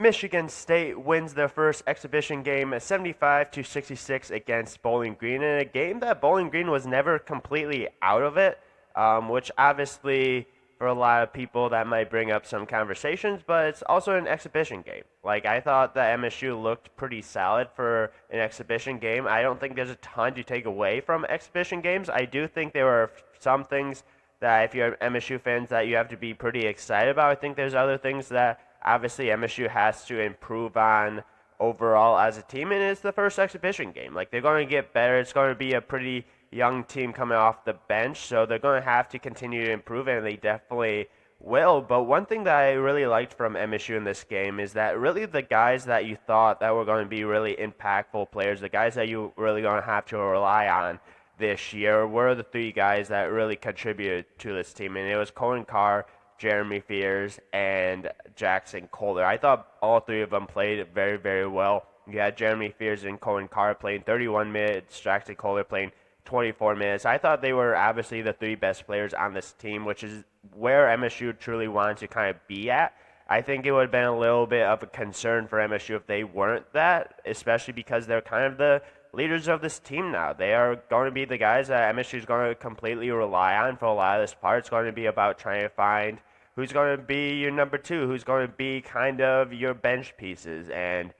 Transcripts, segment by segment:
Michigan State wins their first exhibition game 75-66 against Bowling Green in a game that Bowling Green was never completely out of it, which obviously for a lot of people that might bring up some conversations, but it's also an exhibition game. Like I thought that MSU looked pretty solid for an exhibition game. I don't think there's a ton to take away from exhibition games. I do think there are some things that if you're MSU fans that you have to be pretty excited about. I think there's other things that obviously MSU has to improve on overall as a team, and it's the first exhibition game. Like they're going to get better. It's going to be a pretty young team coming off the bench, so they're going to have to continue to improve, and they definitely will. But one thing that I really liked from MSU in this game is that really the guys that you thought that were going to be really impactful players, the guys that you really going to have to rely on this year were the three guys that really contributed to this team, and it was Cohen Carr, Jeremy Fears, and Jackson Kohler. I thought all three of them played very, very well. You had Jeremy Fears and Cohen Carr playing 31 minutes, Jackson Kohler playing 24 minutes. I thought they were obviously the three best players on this team, which is where MSU truly wanted to kind of be at. I think it would have been a little bit of a concern for MSU if they weren't that, especially because they're kind of the leaders of this team now. They are going to be the guys that MSU is going to completely rely on for a lot of this part. It's going to be about trying to find who's going to be your number two, who's going to be kind of your bench pieces. And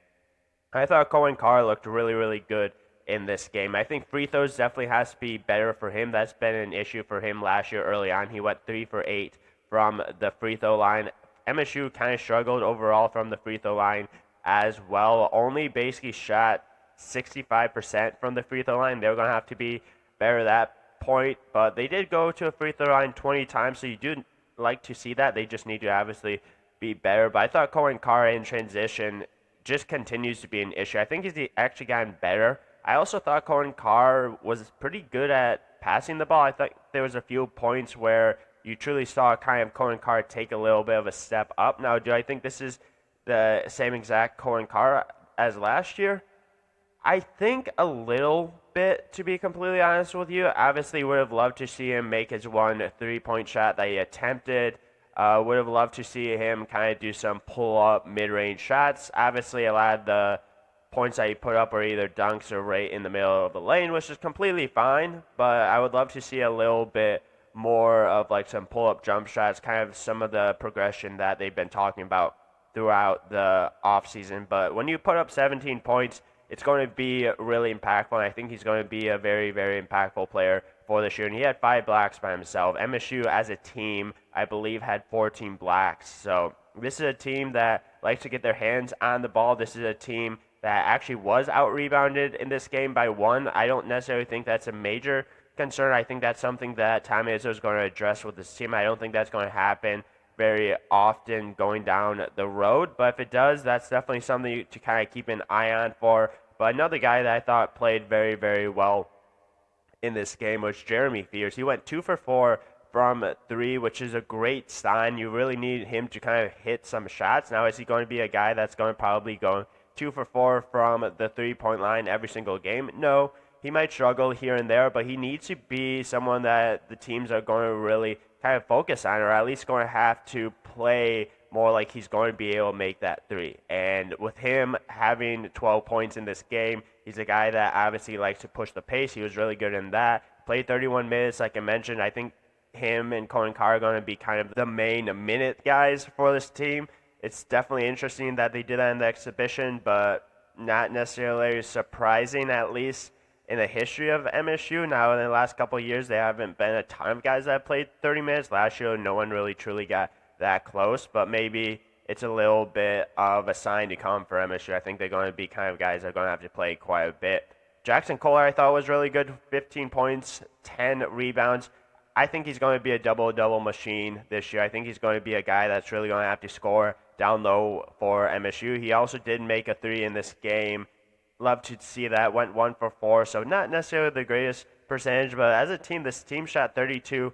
I thought Cohen Carr looked really, really good in this game. I think free throws definitely has to be better for him. That's been an issue for him last year early on. He went 3 for 8 from the free throw line. MSU kind of struggled overall from the free throw line as well. Only basically shot 65% from the free throw line. They're going to have to be better at that point, but they did go to a free throw line 20 times, so you do like to see that. They just need to obviously be better. But I thought Cohen Carr in transition just continues to be an issue. I think he's actually gotten better. I also thought Cohen Carr was pretty good at passing the ball. I thought there was a few points where you truly saw kind of Cohen Carr take a little bit of a step up. Now, do I think this is the same exact Cohen Carr as last year? I think a little bit, to be completely honest with you. Obviously, would have loved to see him make his one three-point shot that he attempted. Would have loved to see him kind of do some pull-up mid-range shots. Obviously, a lot of the points that he put up were either dunks or right in the middle of the lane, which is completely fine. But I would love to see a little bit more of like some pull-up jump shots, kind of some of the progression that they've been talking about throughout the offseason. But when you put up 17 points, it's going to be really impactful, and I think he's going to be a very, very impactful player for this year. And he had 5 blocks by himself. MSU, as a team, I believe, had 14 blocks. So this is a team that likes to get their hands on the ball. This is a team that actually was out-rebounded in this game by 1. I don't necessarily think that's a major concern. I think that's something that Tom Izzo is going to address with this team. I don't think that's going to happen very often going down the road, but if it does, that's definitely something to kind of keep an eye on for. But another guy that I thought played very, very well in this game was Jeremy Fears. He went 2 for 4 from 3, which is a great sign. You really need him to kind of hit some shots. Now, is he going to be a guy that's going to probably go 2 for 4 from the three-point line every single game? No, he might struggle here and there, but he needs to be someone that the teams are going to really kind of focus on, or at least going to have to play more like he's going to be able to make that 3. And with him having 12 points in this game, he's a guy that obviously likes to push the pace. He was really good in that. Played 31 minutes, like I mentioned. I think him and Cohen Carr are going to be kind of the main minute guys for this team. It's definitely interesting that they did that in the exhibition, but not necessarily surprising, at least in the history of MSU. Now, in the last couple of years, there haven't been a ton of guys that have played 30 minutes. Last year, no one really truly got that close, but maybe it's a little bit of a sign to come for MSU. I think they're going to be kind of guys that are going to have to play quite a bit. Jackson Kohler, I thought, was really good. 15 points, 10 rebounds. I think he's going to be a double-double machine this year. I think he's going to be a guy that's really going to have to score down low for MSU. He also did make a 3 in this game. Love to see that. Went 1 for 4, so not necessarily the greatest percentage, but as a team, this team shot 32%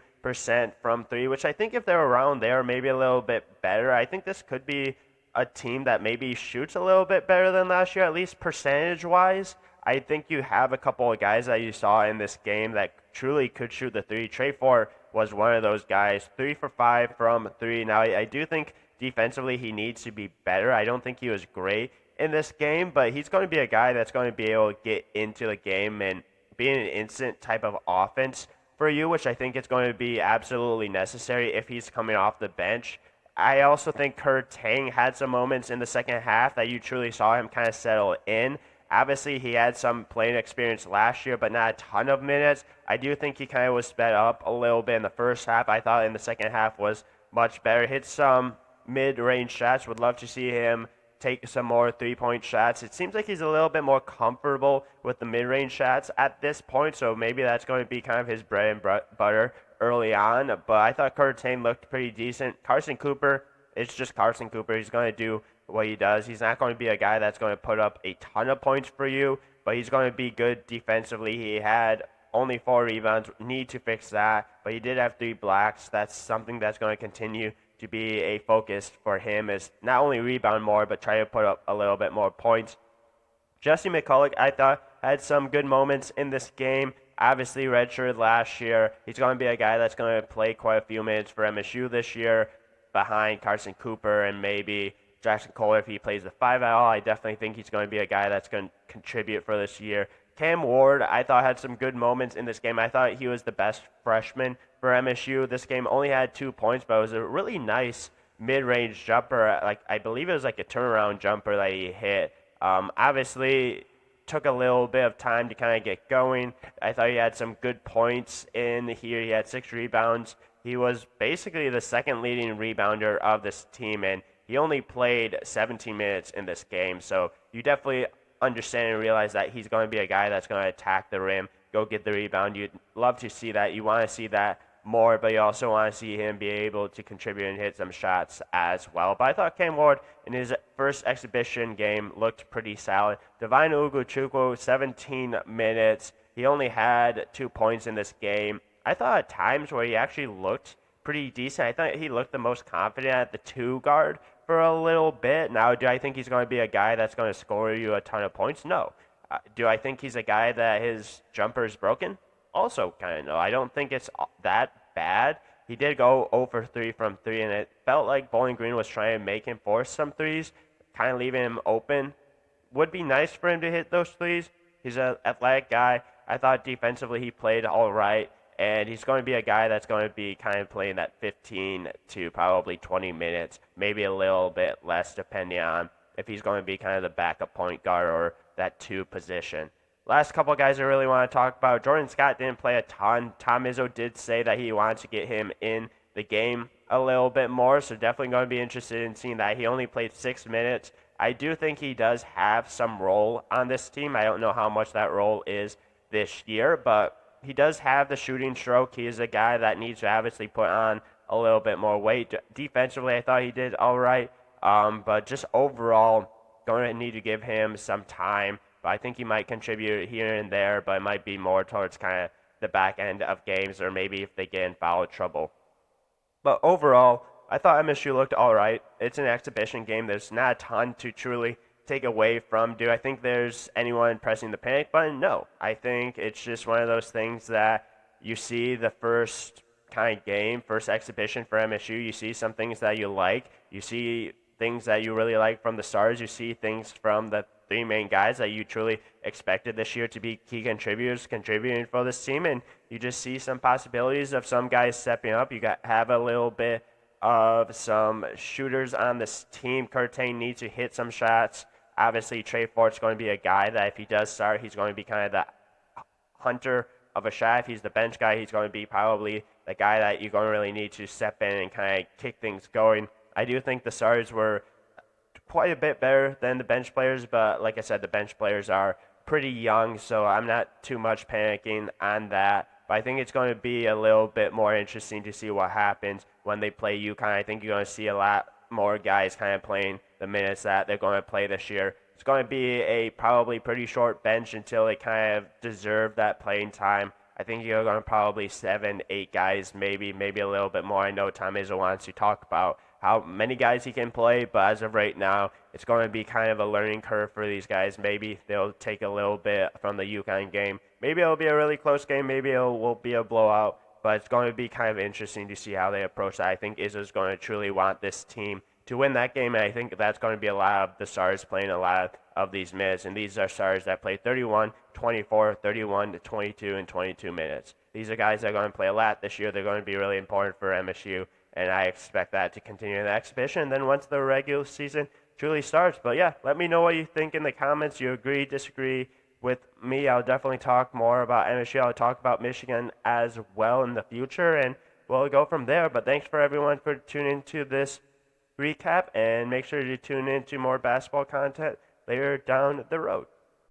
from 3, which I think if they're around there, maybe a little bit better. I think this could be a team that maybe shoots a little bit better than last year, at least percentage-wise. I think you have a couple of guys that you saw in this game that truly could shoot the 3. Trey Ford was one of those guys, 3 for 5 from 3. Now, I do think defensively he needs to be better. I don't think he was great in this game, but he's going to be a guy that's going to be able to get into the game and be an instant type of offense for you, which I think is going to be absolutely necessary if he's coming off the bench. I also think Kurt Tang had some moments in the second half that you truly saw him kind of settle in. Obviously, he had some playing experience last year, but not a ton of minutes. I do think he kind of was sped up a little bit in the first half. I thought in the second half was much better. Hit some mid-range shots. Would love to see him take some more three-point shots. It seems like he's a little bit more comfortable with the mid-range shots at this point, so maybe that's going to be kind of his bread and butter early on. But I thought Kurt Tang looked pretty decent. Carson Cooper, it's just Carson Cooper. He's going to do what he does. He's not going to be a guy that's going to put up a ton of points for you, but he's going to be good defensively. He had only 4 rebounds. Need to fix that, but he did have 3 blocks. That's something that's going to continue to be a focus for him, is not only rebound more, but try to put up a little bit more points. Jesse McCulloch, I thought, had some good moments in this game. Obviously, redshirt last year. He's going to be a guy that's going to play quite a few minutes for MSU this year behind Carson Cooper and maybe Jackson Kohler if he plays the 5 at all. I definitely think he's going to be a guy that's going to contribute for this year. Cam Ward, I thought, had some good moments in this game. I thought he was the best freshman for MSU. This game only had 2 points, but it was a really nice mid-range jumper. Like, I believe it was like a turnaround jumper that he hit. Obviously, took a little bit of time to kind of get going. I thought he had some good points in here. He had 6 rebounds. He was basically the second leading rebounder of this team, and he only played 17 minutes in this game. So you definitely understand and realize that he's going to be a guy that's going to attack the rim, go get the rebound. You'd love to see that. You want to see that more, but you also want to see him be able to contribute and hit some shots as well. But I thought Cam Ward in his first exhibition game looked pretty solid. Divine Ugochukwu, 17 minutes. He only had 2 points in this game. I thought at times where he actually looked pretty decent. I thought he looked the most confident at the 2 guard for a little bit. Now, do I think he's going to be a guy that's going to score you a ton of points? No. Do I think he's a guy that his jumper is broken? Also kind of no. I don't think it's that bad. He did go 0 for 3 from 3, and it felt like Bowling Green was trying to make him force some threes, kind of leaving him open. Would be nice for him to hit those threes. He's an athletic guy. I thought defensively he played all right, and he's going to be a guy that's going to be kind of playing that 15 to probably 20 minutes, maybe a little bit less depending on if he's going to be kind of the backup point guard or that 2 position. Last couple of guys I really want to talk about. Jordan Scott didn't play a ton. Tom Izzo did say that he wanted to get him in the game a little bit more, so definitely going to be interested in seeing that. He only played 6 minutes. I do think he does have some role on this team. I don't know how much that role is this year, but he does have the shooting stroke. He is a guy that needs to obviously put on a little bit more weight. Defensively, I thought he did all right, but just overall, going to need to give him some time. I think he might contribute here and there, but it might be more towards kind of the back end of games or maybe if they get in foul trouble. But overall, I thought MSU looked all right. It's an exhibition game. There's not a ton to truly take away from. Do I think there's anyone pressing the panic button? No. I think it's just one of those things that you see the first kind of game, first exhibition for MSU. You see some things that you like. You see things that you really like from the stars. You see things from the 3 main guys that you truly expected this year to be key contributors, contributing for this team, and you just see some possibilities of some guys stepping up. You have a little bit of some shooters on this team. Kurt Tang needs to hit some shots. Obviously, Trey Fort's going to be a guy that if he does start, he's going to be kind of the hunter of a shot. If he's the bench guy, he's going to be probably the guy that you're going to really need to step in and kind of kick things going. I do think the starters were quite a bit better than the bench players, but like I said, the bench players are pretty young, so I'm not too much panicking on that. But I think it's going to be a little bit more interesting to see what happens when they play UConn. I think you're going to see a lot more guys kind of playing the minutes that they're going to play this year. It's going to be a probably pretty short bench until they kind of deserve that playing time. I think you're going to probably 7, 8 guys, maybe a little bit more. I know Tom Izzo wants to talk about how many guys he can play, but as of right now, it's going to be kind of a learning curve for these guys. Maybe they'll take a little bit from the UConn game. Maybe it'll be a really close game. Maybe it will be a blowout, but it's going to be kind of interesting to see how they approach that. I think Izzo's going to truly want this team to win that game. And I think that's going to be a lot of the stars playing a lot of these minutes. And these are stars that play 31, 24, 31 to 22 and 22 minutes. These are guys that are going to play a lot this year. They're going to be really important for MSU. And I expect that to continue in the exhibition. And then once the regular season truly starts. But yeah, let me know what you think in the comments. You agree, disagree with me? I'll definitely talk more about MSU. I'll talk about Michigan as well in the future. And we'll go from there. But thanks for everyone for tuning into this recap. And make sure to tune in to more basketball content later down the road.